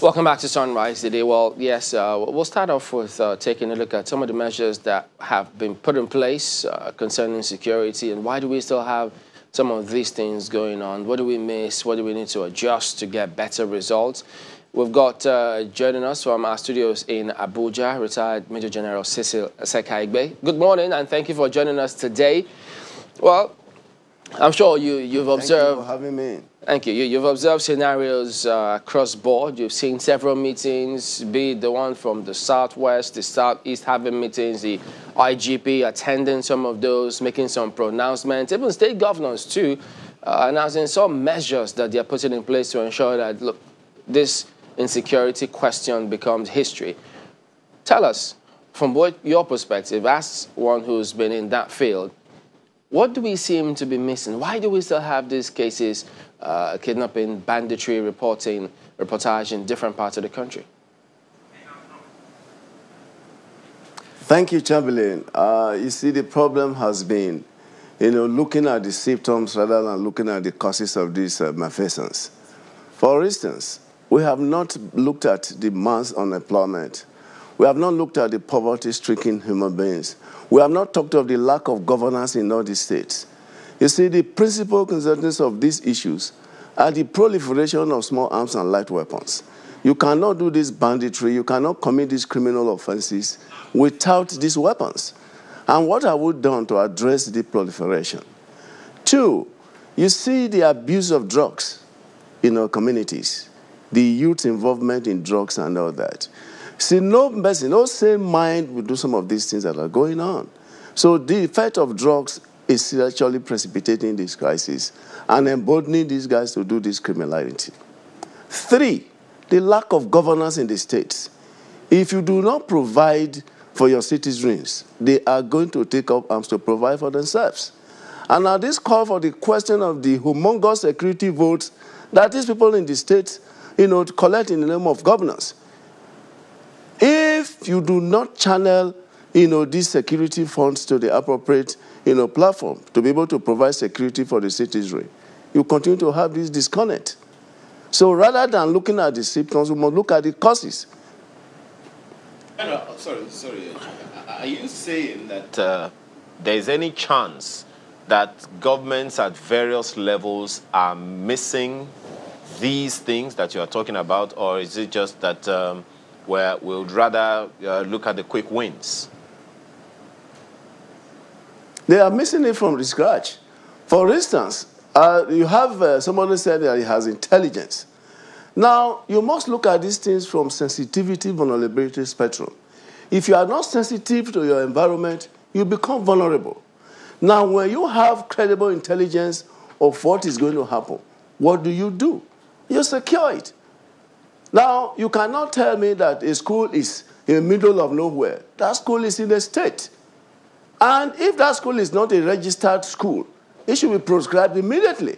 Welcome back to Sunrise today. Well, yes, we'll start off with taking a look at some of the measures that have been put in place concerning security, and why do we still have some of these things going on? What do we miss? What do we need to adjust to get better results? We've got joining us from our studios in Abuja, retired Major General Cecil Sekaigbe. Good morning, and thank you for joining us today. Well, I'm sure you've observed... Thank you for having me. Thank you. You've observed scenarios across board. You've seen several meetings, be it the one from the Southwest, the Southeast having meetings, the IGP attending some of those, making some pronouncements, even state governors too, announcing some measures that they're putting in place to ensure that, look, this insecurity question becomes history. Tell us, from your perspective, as one who's been in that field, what do we seem to be missing? Why do we still have these cases, kidnapping, banditry, reportage in different parts of the country? Thank you, Chamberlain. You see, the problem has been, looking at the symptoms rather than looking at the causes of these malfeasance. For instance, we have not looked at the mass unemployment. We have not looked at the poverty-stricken human beings. We have not talked of the lack of governance in all these states. You see, the principal concerns of these issues are the proliferation of small arms and light weapons. You cannot do this banditry, you cannot commit these criminal offenses without these weapons. And what have we done to address the proliferation? Two, you see the abuse of drugs in our communities, the youth involvement in drugs and all that. See, no person, no sane mind will do some of these things that are going on. So the effect of drugs is actually precipitating this crisis and emboldening these guys to do this criminality. Three, the lack of governance in the states. If you do not provide for your citizens, they are going to take up arms to provide for themselves. And now this call for the question of the humongous security votes that these people in the states, collect in the name of governance. If you do not channel, these security funds to the appropriate, platform to be able to provide security for the citizenry, you continue to have this disconnect. So rather than looking at the symptoms, we must look at the causes. Sorry. Are you saying that there is any chance that governments at various levels are missing these things that you are talking about, or is it just that where we would rather look at the quick wins? They are missing it from the scratch. For instance, you have somebody said that he has intelligence. Now, you must look at these things from sensitivity, vulnerability spectrum. If you are not sensitive to your environment, you become vulnerable. Now, when you have credible intelligence of what is going to happen, what do? You secure it. Now, you cannot tell me that a school is in the middle of nowhere. That school is in a state. And if that school is not a registered school, it should be proscribed immediately.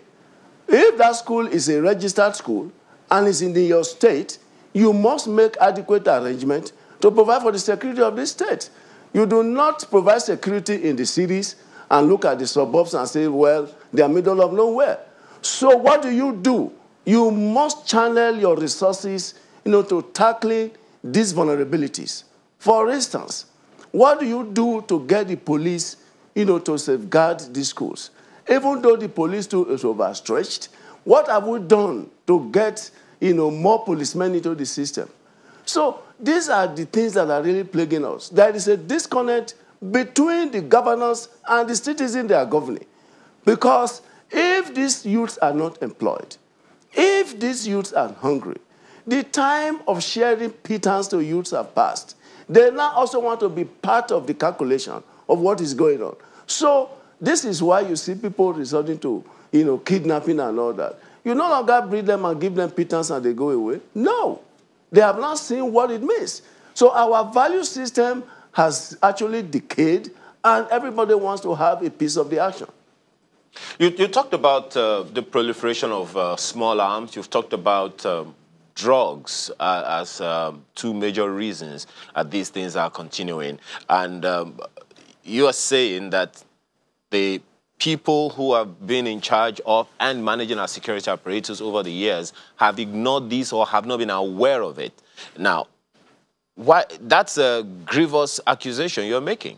If that school is a registered school and is in your state, you must make adequate arrangement to provide for the security of this state. You do not provide security in the cities and look at the suburbs and say, well, they are middle of nowhere. So what do? You must channel your resources, to tackling these vulnerabilities. For instance, what do you do to get the police, to safeguard these schools? Even though the police too is overstretched, what have we done to get, more policemen into the system? So these are the things that are really plaguing us. There is a disconnect between the governors and the citizens they are governing. Because if these youths are not employed, if these youths are hungry, the time of sharing pittance to youths have passed. They now also want to be part of the calculation of what is going on. So this is why you see people resorting to, kidnapping and all that. You no longer breed them and give them pittance and they go away. No. They have not seen what it means. So our value system has actually decayed, and everybody wants to have a piece of the action. You talked about the proliferation of small arms. You've talked about drugs as two major reasons these things are continuing. And you are saying that the people who have been in charge of and managing our security apparatus over the years have ignored this or have not been aware of it. Now, why, that's a grievous accusation you're making.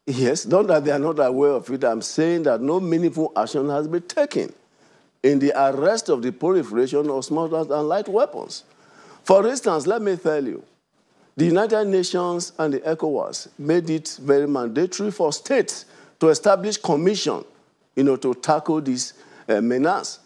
Yes, not that they are not aware of it. I'm saying that no meaningful action has been taken in the arrest of the proliferation of small arms and light weapons. For instance, let me tell you, the United Nations and the ECOWAS made it very mandatory for states to establish commission, to tackle this menace.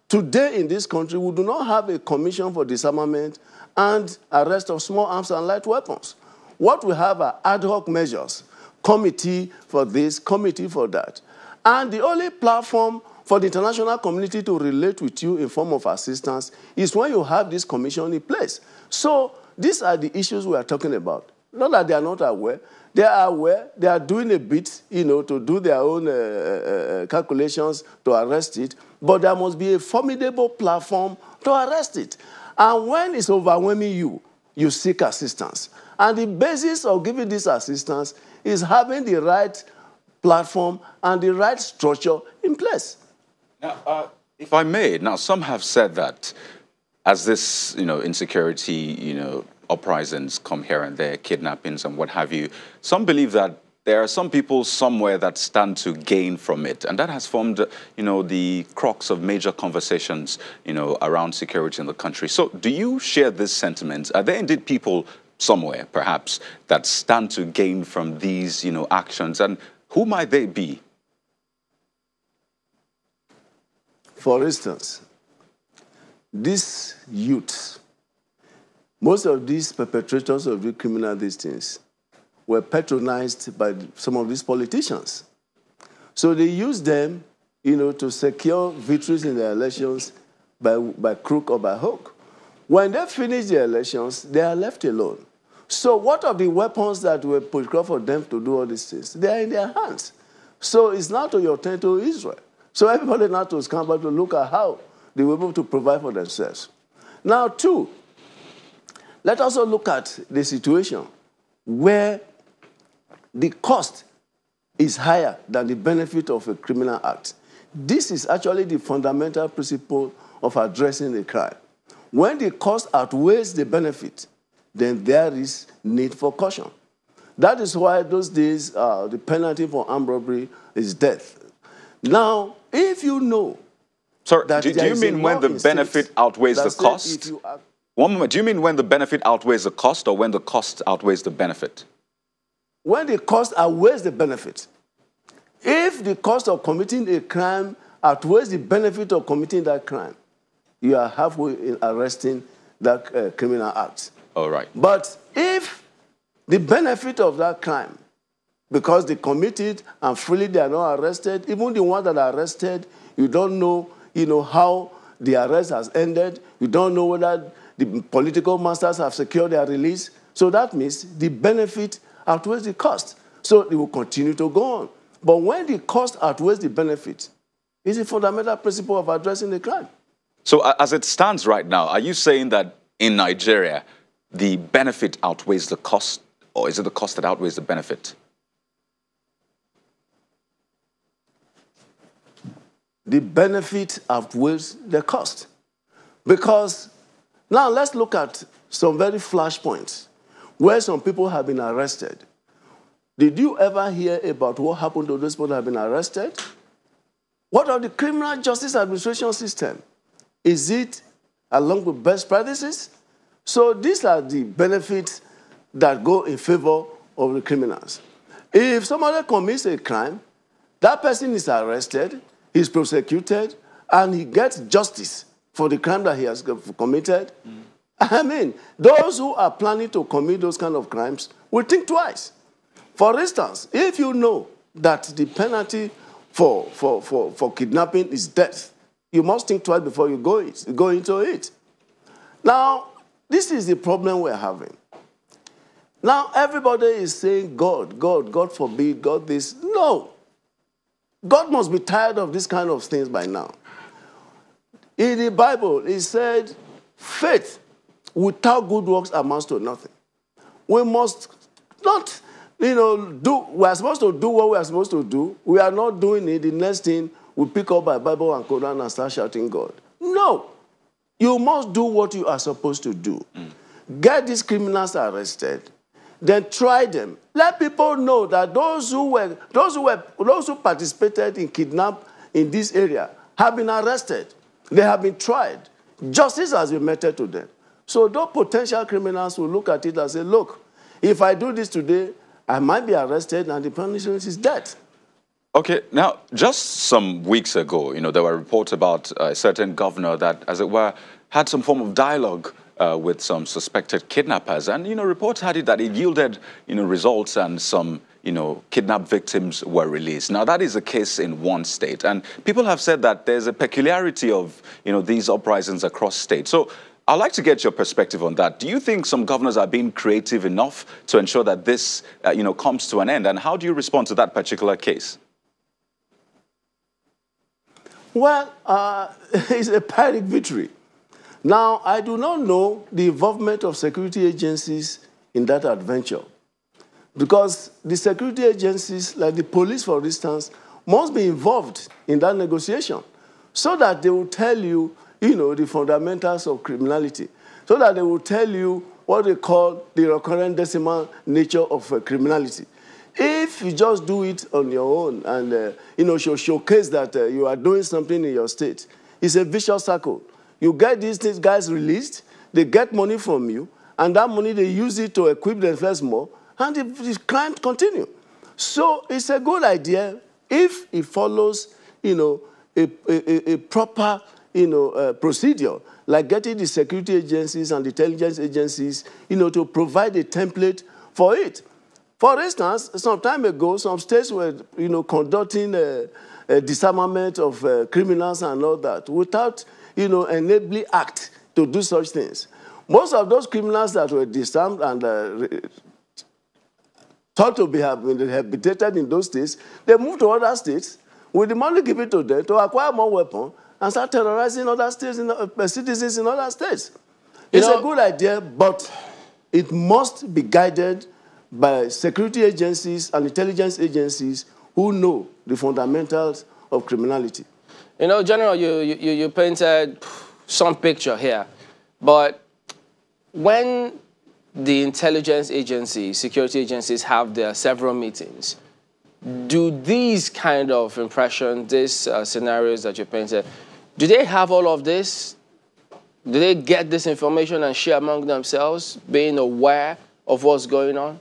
Today in this country, we do not have a commission for disarmament and arrest of small arms and light weapons. What we have are ad hoc measures, committee for this, committee for that. And the only platform for the international community to relate with you in form of assistance is when you have this commission in place. So these are the issues we are talking about. Not that they are not aware. They are aware. They are doing a bit, to do their own calculations to arrest it. But there must be a formidable platform to arrest it. And when it's overwhelming you, you seek assistance. And the basis of giving this assistance is having the right platform and the right structure in place. Now, if I may, now some have said that as this, insecurity, uprisings come here and there, kidnappings and what have you, some believe that there are some people somewhere that stand to gain from it. And that has formed, the crux of major conversations, around security in the country. So do you share this sentiment? Are there indeed people somewhere, perhaps, that stand to gain from these, actions? And who might they be? For instance, these youths, most of these perpetrators of the criminal these things were patronized by some of these politicians. So they used them, to secure victories in the elections by crook or by hook. When they finish the elections, they are left alone. So what of the weapons that were procured for them to do all these things? They are in their hands. So it's now to your turn to Israel. So everybody now to come back to look at how they were able to provide for themselves. Now, two, let us also look at the situation where the cost is higher than the benefit of a criminal act. This is actually the fundamental principle of addressing a crime. When the cost outweighs the benefit, then there is need for caution. That is why those days the penalty for armed robbery is death. Now, if you know... Sir, do you mean when the benefit outweighs the cost? One moment. Do you mean when the benefit outweighs the cost or when the cost outweighs the benefit? When the cost outweighs the benefit. If the cost of committing a crime outweighs the benefit of committing that crime, you are halfway in arresting that criminal act. All right. But if the benefit of that crime, because they committed and freely they are not arrested, even the ones that are arrested, you don't know, how the arrest has ended. You don't know whether the political masters have secured their release. So that means the benefit outweighs the cost. So it will continue to go on. But when the cost outweighs the benefit, it's a fundamental principle of addressing the crime. So as it stands right now, are you saying that in Nigeria, the benefit outweighs the cost, or is it the cost that outweighs the benefit? The benefit outweighs the cost. Because now let's look at some very flashpoints where some people have been arrested. Did you ever hear about what happened to those people that have been arrested? What of the criminal justice administration system? Is it along with best practices? So these are the benefits that go in favor of the criminals. If somebody commits a crime, that person is arrested, he's prosecuted, and he gets justice for the crime that he has committed. I mean, those who are planning to commit those kind of crimes will think twice. For instance, if you know that the penalty for kidnapping is death, you must think twice before you go into it. Now, this is the problem we're having. Now, everybody is saying, God forbid, God this. No. God must be tired of this kind of things by now. In the Bible, it said, faith without good works amounts to nothing. We must not, we are supposed to do what we are supposed to do. We are not doing it. The next thing, we pick up our Bible and Quran and start shouting God. No. You must do what you are supposed to do. Get these criminals arrested, then try them. Let people know that those who participated in kidnap in this area have been arrested. They have been tried. Justice has been meted to them. So those potential criminals will look at it and say, look, if I do this today, I might be arrested and the punishment is death. Okay, now, just some weeks ago, there were reports about a certain governor that, as it were, had some form of dialogue with some suspected kidnappers. And, reports had it that it yielded, results and some, kidnapped victims were released. Now, that is a case in one state. And people have said that there's a peculiarity of, these uprisings across states. So I'd like to get your perspective on that. Do you think some governors are being creative enough to ensure that this, comes to an end? And how do you respond to that particular case? Well, it's a Pyrrhic victory. Now, I do not know the involvement of security agencies in that adventure, because the security agencies, like the police, for instance, must be involved in that negotiation so that they will tell you, the fundamentals of criminality, so that they will tell you what they call the recurrent decimal nature of criminality. If you just do it on your own and, showcase that you are doing something in your state, it's a vicious circle. You get these guys released, they get money from you, and that money, they use it to equip themselves more, and the crime continue. So it's a good idea if it follows, a proper, procedure, like getting the security agencies and the intelligence agencies, to provide a template for it. For instance, some time ago, some states were, conducting a disarmament of criminals and all that without, enabling act to do such things. Most of those criminals that were disarmed and thought to be rehabilitated in those states, they moved to other states with the money given to them to acquire more weapons and start terrorizing other states, citizens in other states. It's a good idea, but it must be guided by security agencies and intelligence agencies who know the fundamentals of criminality. General, you painted some picture here, but when the intelligence agencies, security agencies have their several meetings, do these kind of impressions, these scenarios that you painted, do they have all of this? Do they get this information and share among themselves, being aware of what's going on?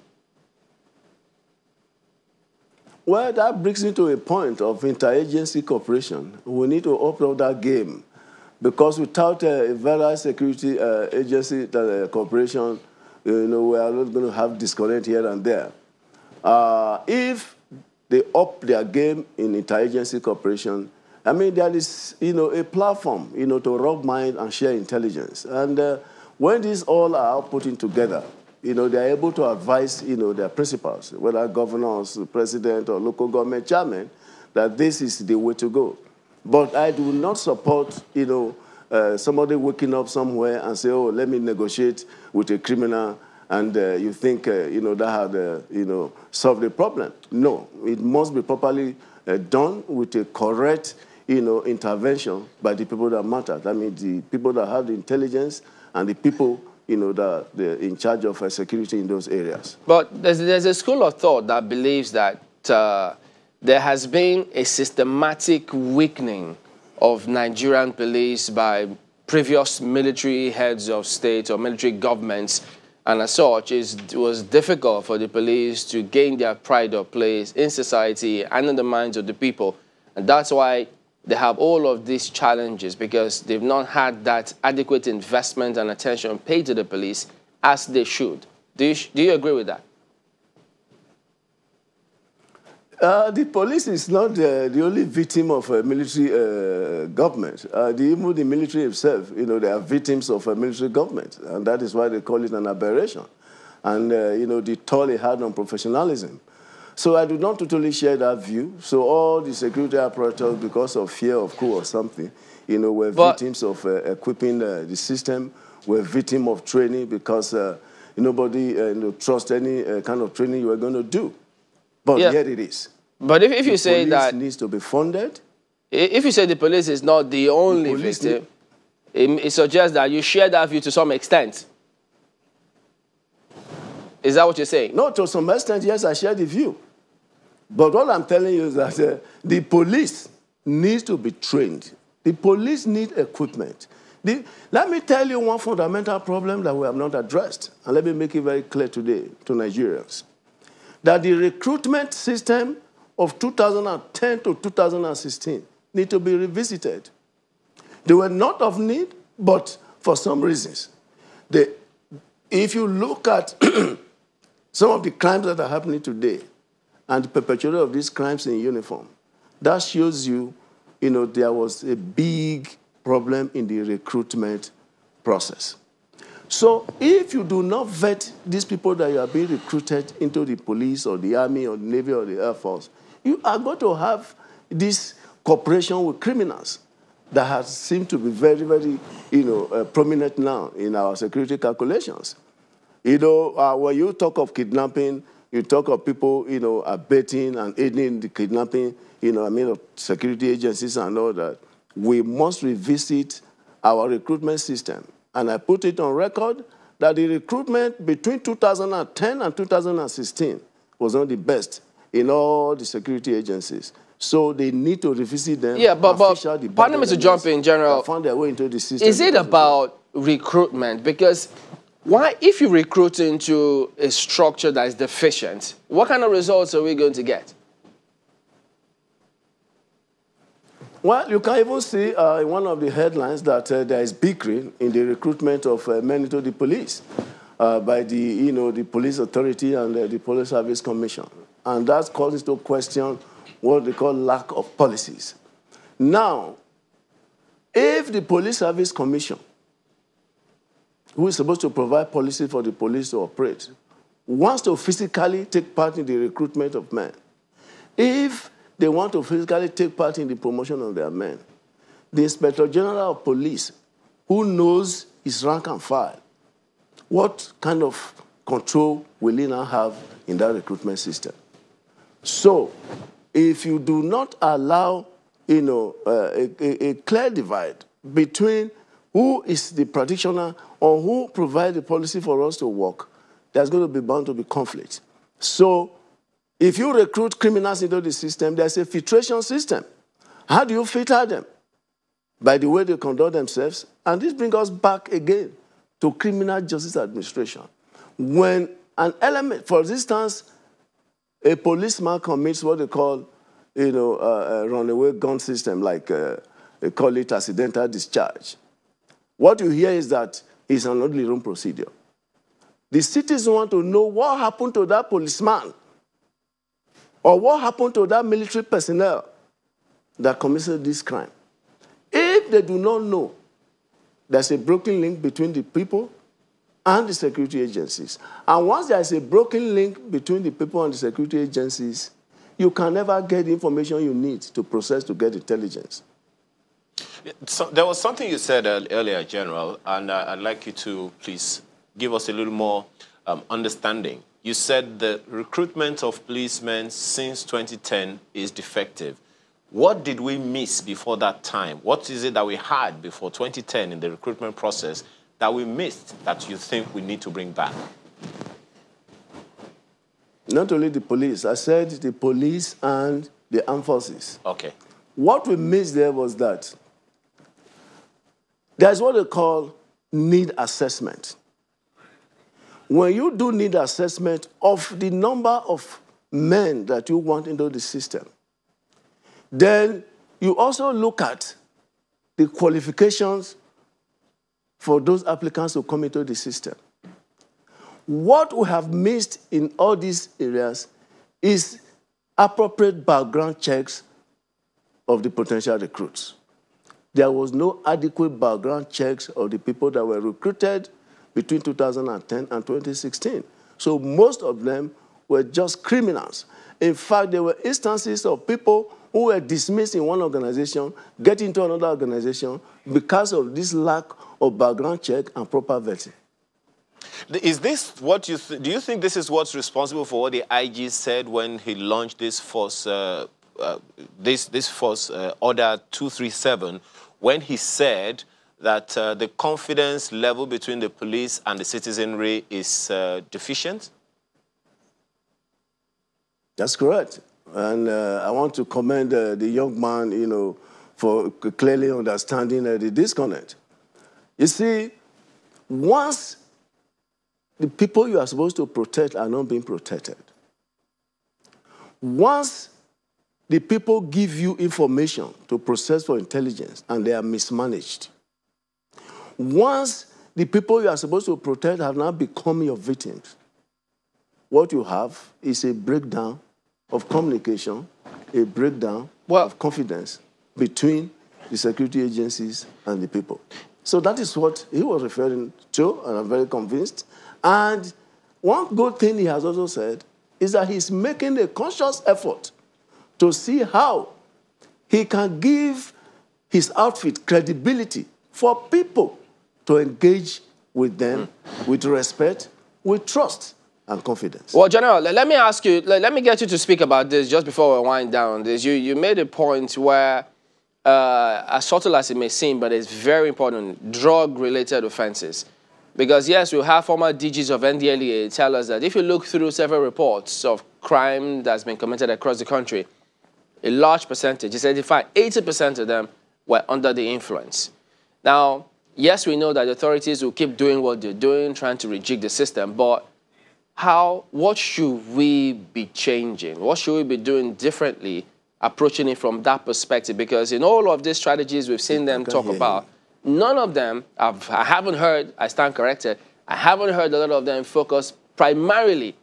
Well, that brings me to a point of interagency cooperation. We need to up that game, because without a various security agency cooperation, we are not going to have disconnect here and there. If they up their game in interagency cooperation, there is, a platform, to rub mind and share intelligence. And when these all are putting together, they are able to advise, their principals, whether governors, president, or local government chairman, that this is the way to go. But I do not support, somebody waking up somewhere and say, oh, let me negotiate with a criminal, and you think, that had, solved the problem. No, it must be properly done with a correct, intervention by the people that matter. That means the people that have the intelligence and the people that they're in charge of security in those areas. But there's a school of thought that believes that there has been a systematic weakening of Nigerian police by previous military heads of state or military governments, and as such, it was difficult for the police to gain their pride of place in society and in the minds of the people. And that's why they have all of these challenges, because they've not had that adequate investment and attention paid to the police as they should. Do you agree with that? The police is not the only victim of a military government. Even the military itself, they are victims of a military government, and that is why they call it an aberration. And, the toll it had on professionalism. So I do not totally share that view. So all the security apparatus, because of fear of coup or something, were victims of equipping the system, were victims of training because, nobody trust any kind of training you are going to do. But Yeah. yet it is. But if you say that police needs to be funded. If you say the police is not the only victim, it suggests that you share that view to some extent. Is that what you're saying? No, to some extent, yes, I share the view. But what I'm telling you is that the police needs to be trained. The police need equipment. Let me tell you one fundamental problem that we have not addressed, and let me make it very clear today to Nigerians, that the recruitment system of 2010 to 2016 need to be revisited. They were not of need, but for some reasons. If you look at some of the crimes that are happening today and the perpetrator of these crimes in uniform, that shows you, there was a big problem in the recruitment process. So if you do not vet these people that you are being recruited into the police or the army or the navy or the air force, you are going to have this cooperation with criminals that has seemed to be very, very, prominent now in our security calculations. When you talk of kidnapping, you talk of people, abetting and aiding the kidnapping, of security agencies and all that. We must revisit our recruitment system. And I put it on record that the recruitment between 2010 and 2016 was not the best in all the security agencies. So they need to revisit them. Yeah, but pardon me to jump in, General. Found their way into the system. Is it about recruitment? Because if you recruit into a structure that is deficient, what kind of results are we going to get? Well, you can even see in one of the headlines that there is bickering in the recruitment of men into the police by the police authority and the police service commission. And that calls into question what they call lack of policies. Now, if the police service commission, who is supposed to provide policy for the police to operate, wants to physically take part in the recruitment of men, if they want to physically take part in the promotion of their men, the Inspector General of Police, who knows his rank and file, what kind of control will he now have in that recruitment system? So, if you do not allow, a clear divide between who is the practitioner or who provides the policy for us to work, there's going to be bound to be conflict. So, if you recruit criminals into the system, there's a filtration system. How do you filter them? By the way they conduct themselves. And this brings us back again to criminal justice administration. When an element, for instance, a policeman commits what they call, a runaway gun system, like they call it accidental discharge. What you hear is that it's an orderly room procedure. The citizens want to know what happened to that policeman or what happened to that military personnel that committed this crime. If they do not know, there's a broken link between the people and the security agencies. And once there's a broken link between the people and the security agencies, you can never get the information you need to process to get intelligence. So there was something you said earlier, General, and I'd like you to please give us a little more understanding. You said the recruitment of policemen since 2010 is defective. What did we miss before that time? What is it that we had before 2010 in the recruitment process that we missed that you think we need to bring back? Not only the police. I said the police and the armed forces. Okay. What we missed there was that there's what they call need assessment. When you do need assessment of the number of men that you want into the system, then you also look at the qualifications for those applicants who come into the system. What we have missed in all these areas is appropriate background checks of the potential recruits. There was no adequate background checks of the people that were recruited between 2010 and 2016. So most of them were just criminals. In fact, there were instances of people who were dismissed in one organization, get into another organization because of this lack of background check and proper vetting. Is this what you do you think this is what's responsible for what the IG said when he launched this force, this force order 237, when he said that the confidence level between the police and the citizenry is deficient? That's correct. And I want to commend the young man, for clearly understanding the disconnect. You see, once the people you are supposed to protect are not being protected, once the people give you information to process for intelligence and they are mismanaged, once the people you are supposed to protect have now become your victims, what you have is a breakdown of communication, a breakdown of confidence between the security agencies and the people. So that is what he was referring to, and I'm very convinced. And one good thing he has also said is that he's making a conscious effort to see how he can give his outfit credibility for people to engage with them with respect, with trust, and confidence. Well, General, let me ask you, let me get you to speak about this just before we wind down on this. You made a point where, as subtle as it may seem, but it's very important, drug-related offenses. Because, yes, we have former DGs of NDLEA tell us that if you look through several reports of crime that's been committed across the country, a large percentage, it's 80% of them were under the influence. Now, yes, we know that authorities will keep doing what they're doing, trying to rejig the system, but what should we be changing? What should we be doing differently, approaching it from that perspective? Because in all of these strategies we've seen them talk about, none of them, I haven't heard, I stand corrected, I haven't heard a lot of them focus primarily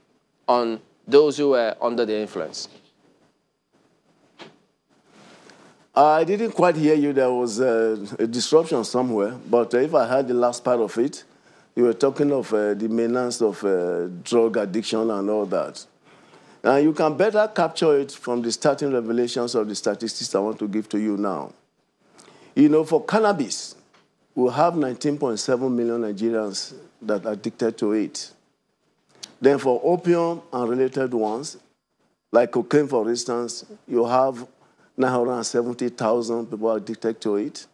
on those who were under the influence. I didn't quite hear you. There was a disruption somewhere, but if I heard the last part of it, you were talking of the maintenance of drug addiction and all that. And you can better capture it from the starting revelations of the statistics I want to give to you now. For cannabis, we have 19.7 million Nigerians that are addicted to it. Then for opium and related ones, like cocaine, for instance, you have 970,000 people addicted to it.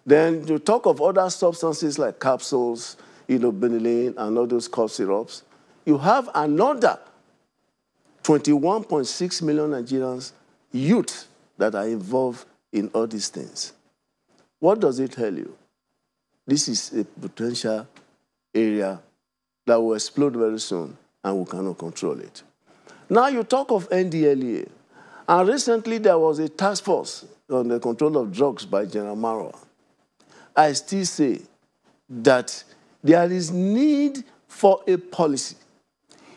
Then you talk of other substances like capsules, benylin and all those cough syrups. You have another 21.6 million Nigerians, youth, that are involved in all these things. What does it tell you? This is a potential area that will explode very soon, and we cannot control it. Now you talk of NDLEA, and recently there was a task force on the control of drugs by General Marwa. I still say that there is need for a policy.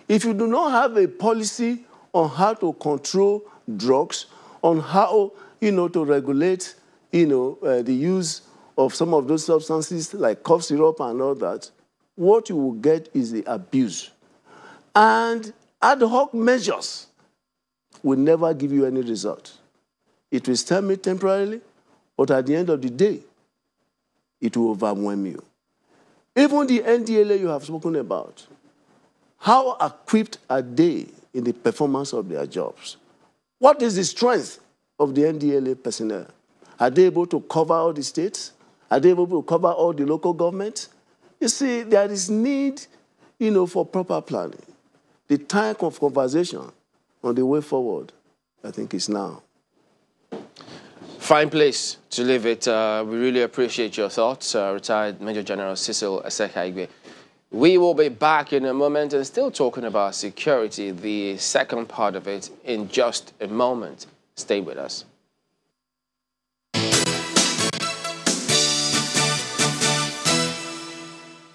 If you do not have a policy on how to control drugs, on how, to regulate, the use of some of those substances like cough syrup and all that, what you will get is the abuse. And ad hoc measures will never give you any result. It will stem it temporarily, but at the end of the day, it will overwhelm you. Even the NDLA you have spoken about, how equipped are they in the performance of their jobs? What is the strength of the NDLA personnel? Are they able to cover all the states? Are they able to cover all the local governments? You see, there is need, for proper planning. The time of conversation on the way forward, I think, is now. Fine place to leave it. We really appreciate your thoughts, retired Major General Cecil Aseka-Igwe. We will be back in a moment and still talking about security, the second part of it, in just a moment. Stay with us.